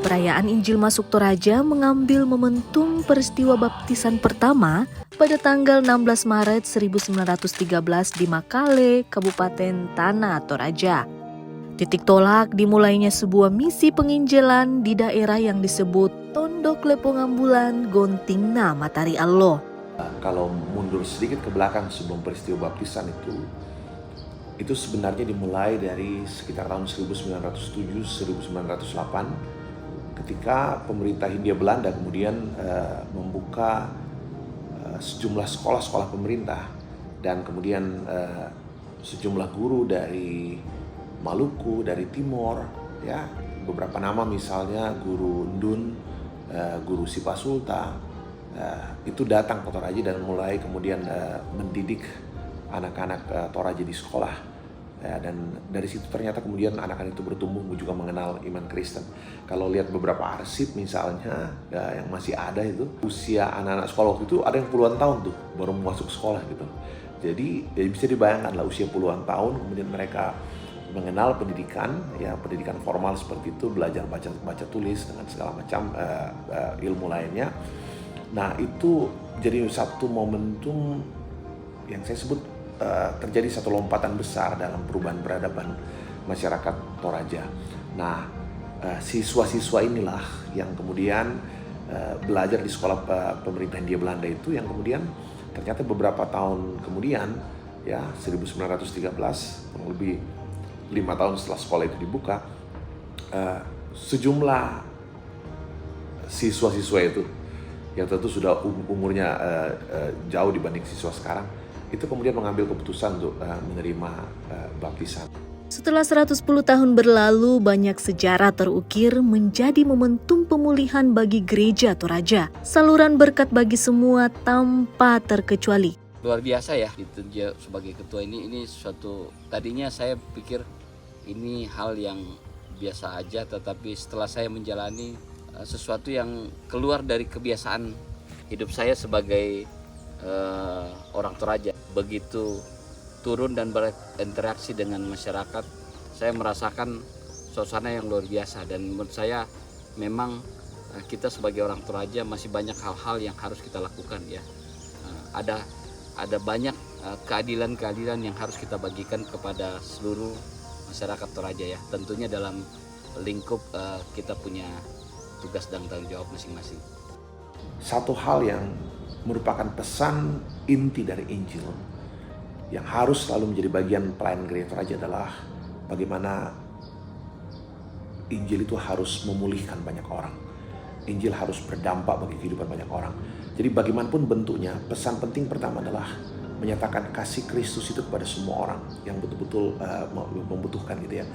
Perayaan Injil Masuk Toraja mengambil momentum peristiwa baptisan pertama pada tanggal 16 Maret 1913 di Makale, Kabupaten Tanah Toraja. Titik tolak dimulainya sebuah misi penginjilan di daerah yang disebut Tondok Lepongambulan Gontingna Matari Allo. Kalau mundur sedikit ke belakang sebelum peristiwa baptisan itu sebenarnya dimulai dari sekitar tahun 1907-1908 ketika pemerintah Hindia Belanda kemudian membuka sejumlah sekolah-sekolah pemerintah dan kemudian sejumlah guru dari Maluku, dari Timor, ya beberapa nama misalnya guru Ndun, guru Sipasulta, itu datang ke Toraja dan mulai kemudian mendidik anak-anak Toraja di sekolah. Dan dari situ ternyata kemudian anak-anak itu bertumbuh juga mengenal iman Kristen. Kalau lihat beberapa arsip misalnya yang masih ada itu, usia anak-anak sekolah waktu itu ada yang puluhan tahun tuh baru masuk sekolah gitu. Jadi bisa dibayangkan lah usia puluhan tahun kemudian mereka mengenal pendidikan, ya pendidikan formal seperti itu, belajar baca tulis dengan segala macam ilmu lainnya. Nah itu jadi satu momentum yang saya sebut terjadi satu lompatan besar dalam perubahan peradaban masyarakat Toraja. Nah, siswa-siswa inilah yang kemudian belajar di sekolah pemerintah Hindia Belanda itu yang kemudian ternyata beberapa tahun kemudian, ya 1913, kurang lebih 5 tahun setelah sekolah itu dibuka, sejumlah siswa-siswa itu yang tentu sudah umurnya jauh dibanding siswa sekarang, itu kemudian mengambil keputusan untuk menerima baptisan. Setelah 110 tahun berlalu, banyak sejarah terukir menjadi momentum pemulihan bagi gereja Toraja. Saluran berkat bagi semua tanpa terkecuali. Luar biasa ya, itu dia sebagai ketua ini suatu, tadinya saya pikir ini hal yang biasa aja, tetapi setelah saya menjalani sesuatu yang keluar dari kebiasaan hidup saya sebagai orang Toraja, begitu turun dan berinteraksi dengan masyarakat, saya merasakan suasana yang luar biasa. Dan menurut saya memang kita sebagai orang Toraja masih banyak hal-hal yang harus kita lakukan ya. Ada banyak keadilan-keadilan yang harus kita bagikan kepada seluruh masyarakat Toraja ya. Tentunya dalam lingkup kita punya tugas dan tanggung jawab masing-masing. Satu hal yang merupakan pesan inti dari Injil yang harus selalu menjadi bagian pelayanan gereja Toraja adalah bagaimana Injil itu harus memulihkan banyak orang. Injil harus berdampak bagi kehidupan banyak orang. Jadi bagaimanapun bentuknya, pesan penting pertama adalah menyatakan kasih Kristus itu kepada semua orang yang betul-betul membutuhkan gitu ya.